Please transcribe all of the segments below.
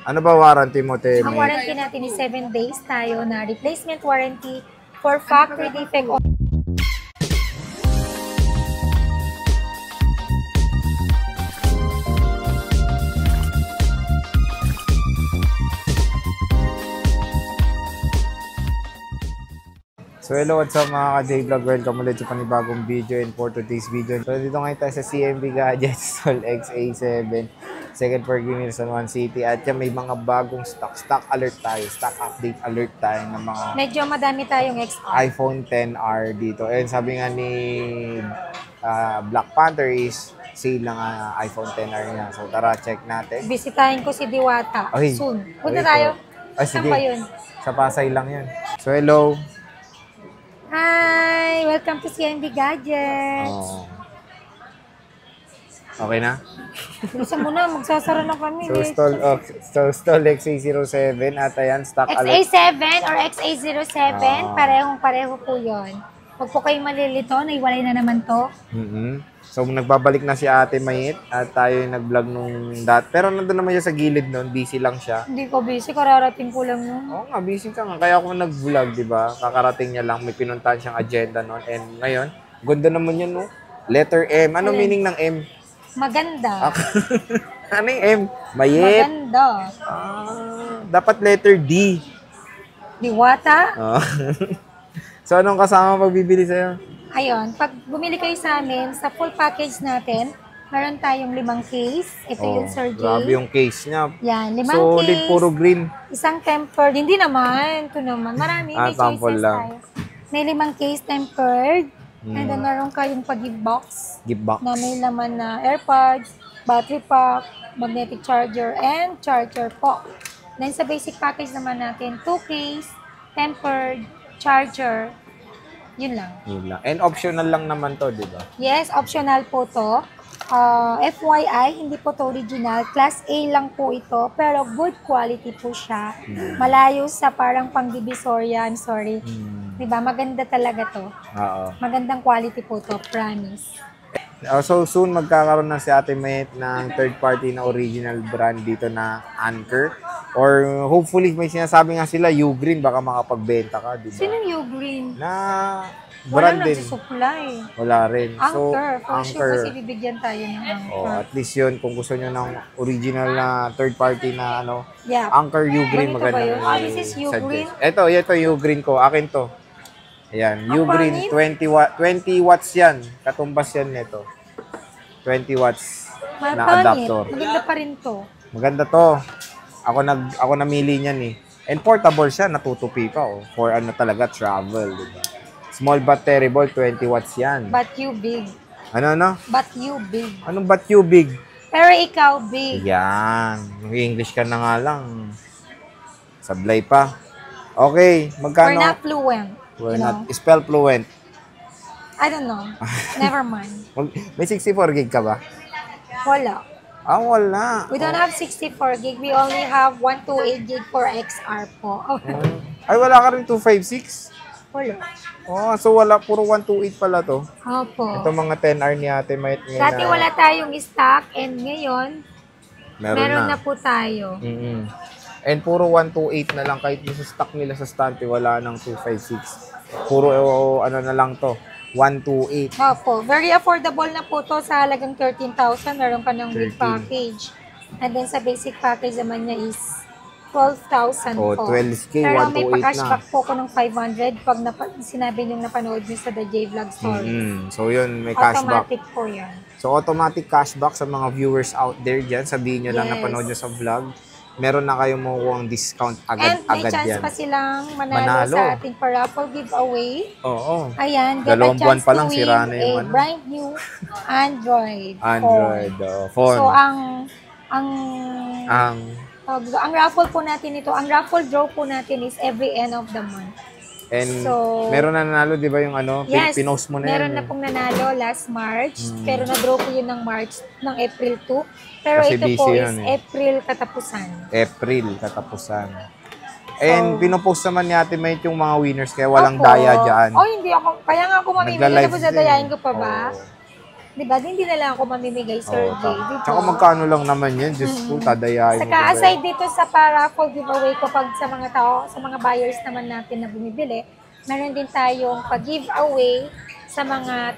Ano ba warranty mo, te? Ang warranty natin is 7 days tayo na replacement warranty for factory defect. So hello, what's up mga ka-J-Vlog? Welcome ulit sa panibagong video and for today's video. So dito ngayon tayo sa CMB Gadgets Sol XA7 second floor Gimil San Juan City. At yan, may mga bagong stock alert tayo, stock update alert tayo ng mga medyo madami tayong XR. iPhone XR dito. And sabi nga ni Black Panther is sale ng iPhone XR niya. So tara, check natin. Bisitahin ko si Diwata soon. Punta okay, tayo. sige. Saan ba yun? Sa Pasay lang yun. So hello. Hi! Welcome to CMB Gadgets. Oh. Okay na? Isa muna, magsasara na kami. So stall XA07 at ayan, stock alert. XA7 or XA07, parehong-pareho po yun. Huwag po kayong malilito, naiwalay na naman to. So nagbabalik na si Ate Mayit at tayo yung nag-vlog nung pero nandun naman siya sa gilid noon, busy lang siya. Hindi ko busy, kararating ko lang nun. Oo nga, busy ka nga. Kaya ako nag-vlog, di ba? Kakarating niya lang, may pinuntahan siyang agenda noon. And ngayon, ganda naman yun, no? Letter M. Ano meaning ng M? Maganda. Ano yung M? Mayit? Maganda. Dapat letter D. Diwata? So, anong kasama pag bibili sa'yo? Ayun, pag bumili kayo sa amin, sa full package natin, meron tayong 5 case. Ito yung Sir J. Grabe yung case niya. Yan, 5 solid, case. puro green. Isang tempered. Hindi naman. Ito naman. Marami. May choices tayo. May 5 case tempered. And then meron kayong pag-give box. Gift box. Na may laman na AirPods, battery pack, magnetic charger, and charger po. Then sa basic package naman natin, 2 case, tempered, charger. Yun lang. And optional lang naman to, di ba? Yes, optional po to. FYI, hindi po to original. Class A lang po ito, pero good quality po siya. Malayo sa parang pang-divisoria, I'm sorry. Diba? Maganda talaga to. Oo. Magandang quality po to, promise. So soon magkakaroon na si Ate Mayet ng third party na original brand dito na Anchor. Or hopefully may sinasabi nga sila Ugreen, baka makapagbenta ka, di ba? Sino Ugreen? Na brand din. Wala supply. Wala rin. So, Anchor. For Anchor. sure kasi bibigyan tayo ng Anchor. At least yun, kung gusto nyo ng original na third party na yeah. Anchor Ugreen, maganda. This is Ugreen? Ito Ugreen ko. Akin to. Ayan, Ugreen, 20 watts yan. Katumbas yan nito. 20 watts na adapter. Maganda pa rin to. Maganda to. Ako namili niyan eh. And portable siya, natutupi pa oh. For talaga, travel. Diba? Small but terrible, 20 watts yan. But you big. Ano? But you big. Anong but you big? Pero ikaw big. Yan. English ka na nga lang. Sablay pa. Okay, magkano? We're not fluent. We're not spell fluent. I don't know. Never mind. May 64 gig ka ba? Wala. Wala. We don't have 64 gig. We only have 128 gig for XR po. Ay, wala ka rin 256? Wala. So wala. Puro 128 pala to. Opo. Ito mga 10R ni Ate Mayet ngayon. Dati wala tayong stock and ngayon, meron na po tayo. And puro 128 na lang. Kahit yung sa stock nila sa stante, wala nang 256. Puro na lang to. 128. Opo. Very affordable na po to sa halagang 13,000. Meron ka ng big package. And then sa basic package naman niya is 12,000 po. 12K, 128 pero may na. pa-cashback po ko ng 500 pag sinabi niyong napanood niyo sa The J Vlog Stories. So yun, may cashback. Automatic po yan. So automatic cashback sa mga viewers out there dyan. Sabihin nyo lang napanood nyo sa vlog. Meron na kayong makukuha discount agad-agad yan. And may chance pa silang manalo sa ating pa-raffle giveaway. Oo. Ayan, get a chance pa lang, to sira na win yung a brand new Android phone. So, ang raffle po natin ito, ang raffle draw po natin is every end of the month. And meron na nanalo, di ba yung yes, pinost mo na meron na pong nanalo last March, pero na-draw po yun ng April 2. Pero kasi ito po is April katapusan. And pinopost naman ni Ate Mayet yung mga winners, kaya walang daya dyan. Hindi ako. Kaya nga ako mamimili, tapos dadayain ko pa ba? Diba? Hindi na lang ako mamimigay, Sir Jay. Diba? Tsaka magkano lang naman yan? Diyos ko, tadayain mo. Saka aside dito sa para-raffle giveaway ko pag sa mga tao, sa mga buyers naman natin na bumibili, meron din tayong pag-giveaway sa mga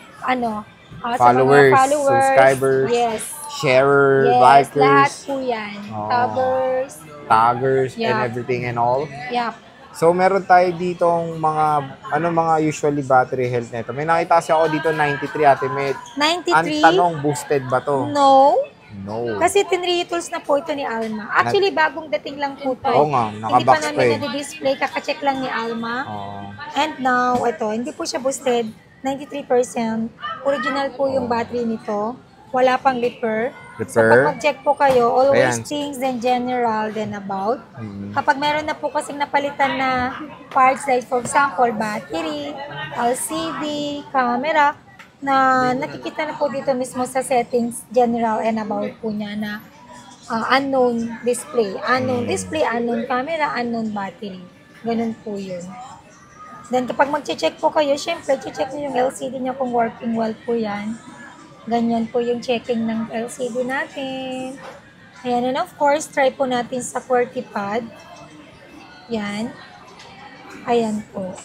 Followers, sa mga followers, subscribers, yes, sharer, yes, likers, lahat po yan. taggers, and Yeah. everything and all. Yeah. So, meron tayo ditong mga usually battery health nito. May nakita kasi ako dito 93 ate. May 93? ang tanong, boosted ba to? No. No. Kasi tinretools na po ito ni Alma. Actually, bagong dating lang po ito. Oo nga, Hindi nakabox pa pa namin eh. na-display. Kakacheck lang ni Alma. Oo. And now, ito, hindi po siya boosted. 93%. Original po yung battery nito. Wala pang repair. So, pag mag-check po kayo, always Ayan. things then general then about. Mhm. Kapag meron na po kasing napalitan na parts like for example, battery, LCD, camera, na nakikita na po dito mismo sa settings, general and about po niya na unknown display. Unknown display, unknown camera, unknown battery. Ganun po yun. Then kapag mag-check po kayo, syempre, check nyo yung LCD niya kung working well po yan. Ganyan po yung checking ng LCD natin. Ayan, and of course, try po natin sa QWERTY pad. Yan. Ayan po.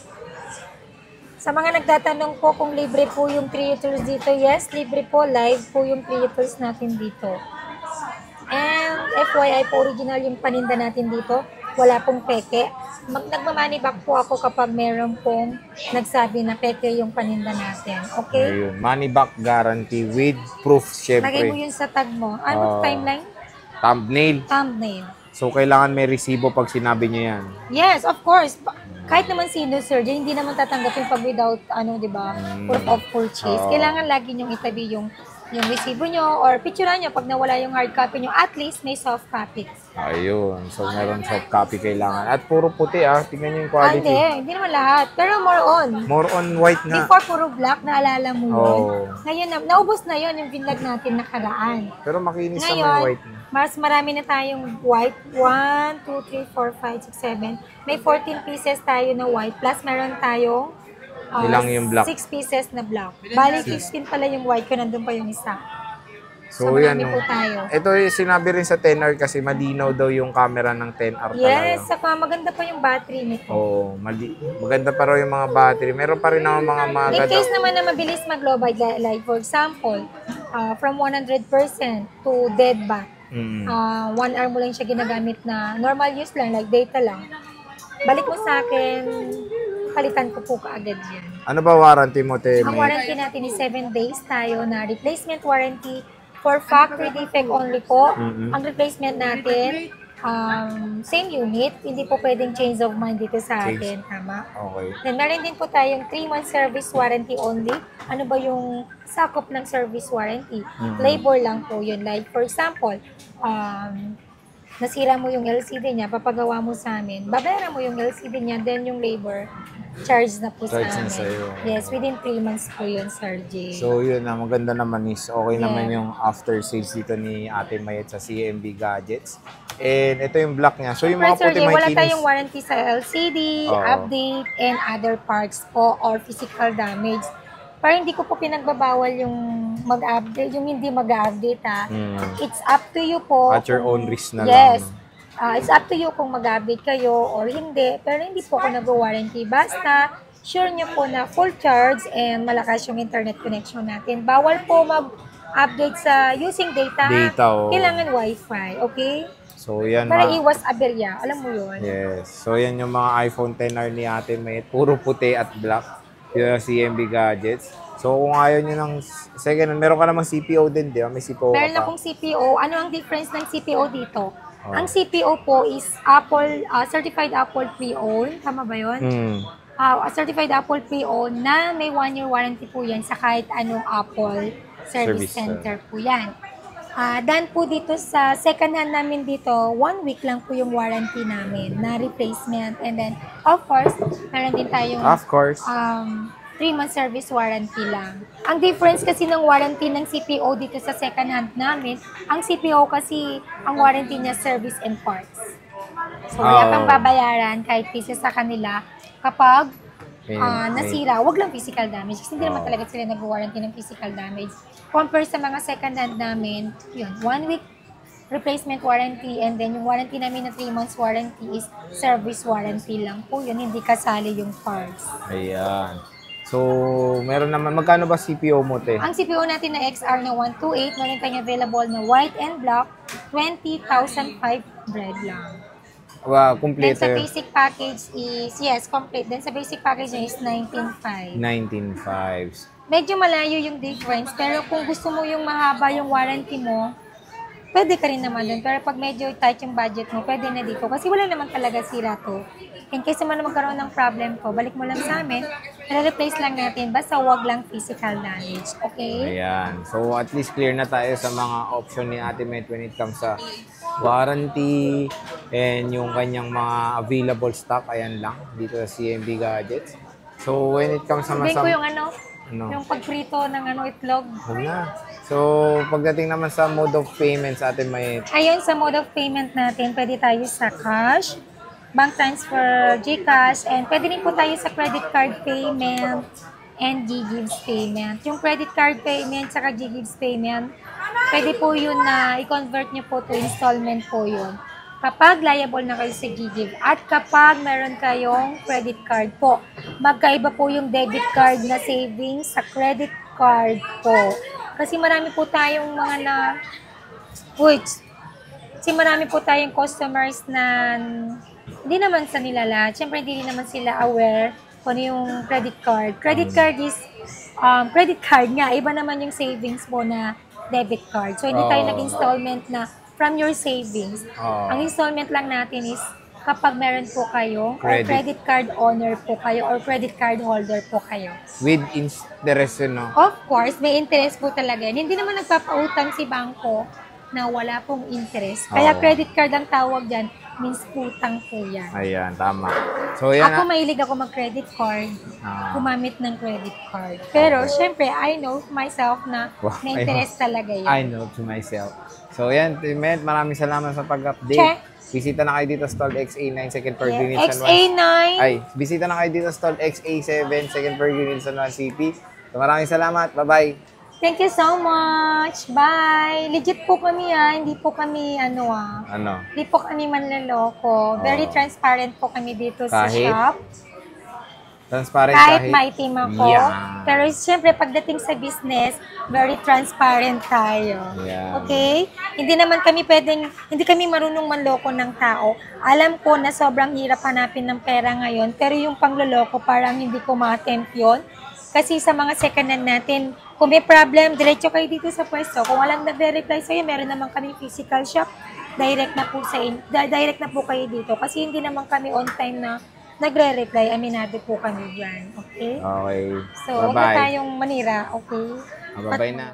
Sa mga nagtatanong po kung libre po yung creators dito, yes, libre po. Live po yung creators natin dito. And FYI po, original yung paninda natin dito. Wala pong peke. Nagmamoney back po ako kapag meron pong nagsabi na peke yung paninda natin. Okay? Ayun. Money back guarantee with proof, Lagay mo syempre. yun sa tag mo. Ano timeline? Thumbnail. Thumbnail. So, kailangan may resibo pag sinabi niyo yan. Yes, of course. Kahit naman sino, sir, hindi naman tatanggapin pag without, di ba, proof of purchase. Kailangan lagi niyong itabi yung resibo nyo or picturean nyo pag nawala yung hard copy nyo. At least may soft copy. Ayun. So, meron soft copy kailangan. At puro puti Tingnan niyo yung Ah, quality. hindi naman lahat. Pero more on. More on white nga. Before puro black, naalala mo yun. Oo. Ngayon, naubos na yun yung vinlag natin nakaraan. Pero makinis naman Ngayon, yung white na. mas marami na tayong white. 1, 2, 3, 4, 5, 6, 7. May 14 pieces tayo na white. Plus, meron tayong Ilang yung black? 6 pieces na black. Bali, 16 pala yung white ko. Nandun pa yung isa. So, yan. marami po tayo. Ito yung sinabi rin sa 10R kasi malinaw daw yung camera ng 10R Yes, talaga. saka maganda pa yung battery nito. Oo, maganda pa raw yung mga battery. Meron pa rin naman mga In maganda. case naman na mabilis mag-lowbat, like for example, from 100% to dead bat, 1 hour mo lang siya ginagamit na normal use lang, like data lang. Balik mo sa akin, palitan ko po kaagad yan. Ano ba warranty mo, Te? Ang warranty natin is 7 days tayo na replacement warranty for factory defect only po. Ang replacement natin, same unit, hindi po pwedeng change of mind dito sa atin, tama? Okay. Then, meron din po tayong 3-month service warranty only. Ano ba yung sakop ng service warranty? Labor lang po yun. Like, for example, nasira mo yung LCD niya, papagawa mo sa amin, babayaran mo yung LCD niya, then yung labor, charge na po Charge sa na amin. sa'yo. Yes, within 3 months po yun, Sir J. So, yun na. Maganda naman is okay naman Yeah. yung after sales dito ni Ate Mayet sa CMB Gadgets. And ito yung black niya. So, yung mga Sir puti J, may wala kinis. tayong warranty sa LCD, Oo. update, and other parts po, or physical damage. Pero hindi ko po pinagbabawal yung mag-update, yung hindi mag-update ha. It's up to you po. At your own risk na Yes. lang. It's up to you kung mag-update kayo or hindi. Pero hindi po ako nag-warranty. Basta, sure nyo po na full charge and malakas yung internet connection natin. Bawal po mag-update sa using data. Data, oh. Kailangan wifi, okay? So, yan Para iwas aberya. Alam mo yun? Yes. So, yan yung mga iPhone XR ni Ate Mayet. Puro puti at black. Yung CMB Gadgets. So, kung ayaw nyo ng second, meron ka namang CPO din, di ba? May CPO ka Meron pa. akong CPO. Ano ang difference ng CPO dito? Ang CPO po is Apple, certified Apple pre-owned. Tama ba yun? Certified Apple pre-owned na may 1-year warranty po yan sa kahit anong Apple service center po yan. Done po dito sa second hand namin dito, 1 week lang po yung warranty namin na replacement. And then, of course, meron din tayong Of course. 3-month service warranty lang. Ang difference kasi ng warranty ng CPO dito sa second hand namin, ang CPO kasi, ang warranty niya service and parts. So, wala kang babayaran kahit piso sa kanila kapag nasira, wag lang physical damage. Kasi hindi naman talaga sila nag-warranty ng physical damage. Compare sa mga second hand namin, yun, 1 week replacement warranty, and then yung warranty namin na 3 months warranty is service warranty lang po. Yun, hindi kasali yung parts. Ayan. So, meron naman, magkano ba CPO mo, te? Ang CPO natin na XR na 128, meron tayong available na white and black, 20,500 lang. Wow, Then complete. sa basic package is, yes, complete. Then sa basic package niya is 19,500. 19.5. Medyo malayo yung difference, pero kung gusto mo yung mahaba yung warranty mo, pwede ka rin naman dun. Pero pag medyo tight yung budget mo, pwede na dito. Kasi wala naman talaga sira to. In case naman na magkaroon ng problem ko, balik mo lang sa amin, i-replace lang natin, basta wag lang physical damage. Okay? Ayan. So, at least clear na tayo sa mga option ni Ate Met when it comes sa warranty and yung kanyang mga available stock. Ayan lang, dito sa CMB Gadgets. So, when it comes naman Sabihin sa... ko yung yung pagprito ng itlog. Huwag na. So, pagdating naman sa mode of payments, Ate Met, Ayun, sa mode of payment natin, pwede tayo sa cash, bank transfer, GCash, and pwede rin po tayo sa credit card payment and GGives payment. Yung credit card payment saka GGives payment, pwede po yun na i-convert nyo po to installment po yun. Kapag liable na kayo sa GGive at kapag meron kayong credit card po. Magkaiba po yung debit card na savings sa credit card po. Kasi marami po tayong marami po tayong customers na hindi naman sa nila lahat. Siyempre, hindi naman sila aware kung ano yung credit card. Credit card is, credit card nga, iba naman yung savings mo na debit card. So, hindi tayo nag-installment na from your savings. Ang installment lang natin is kapag meron po kayo, or credit card owner po kayo, or credit card holder po kayo. with interest, no? Of course, may interest po talaga. Hindi naman nagpapautang si bangko na wala pong interest. Kaya credit card ang tawag dyan, means utang po yan. Ayan, tama. So, yan. Ako mahilig ako mag-credit card, gumamit ng credit card. Pero, syempre, I know myself na may interest talaga yan. I know to myself. So, yan, Met, maraming salamat sa pag-update. Check. Bisita na kayo dito sa stall XA9, second per unit San Juan. XA9. Ay, bisita na kayo dito sa stall XA7, second per unit San Juan City. So, maraming salamat. Bye-bye. Thank you so much. Bye. Legit po kami hindi po kami Ano? Hindi po kami manloloko. Very transparent po kami dito sa Kahit? shop. Transparent Kahit may team ako. Yeah. Pero siyempre, pagdating sa business, very transparent tayo. Yeah. Okay? Hindi kami marunong manloko ng tao. Alam ko na sobrang hirap hanapin ng pera ngayon, pero yung pangloloko parang hindi ko ma-attempt yun. Kasi sa mga second hand natin, kung may problem, diretso kayo dito sa pwesto. Kung walang nagre-reply sa'yo, meron naman kami physical shop, direct na po kayo dito. Kasi hindi naman kami on time na nagre-reply, aminado po kami dyan. Okay? Okay. So, huwag na tayong manira, okay? Bye-bye na.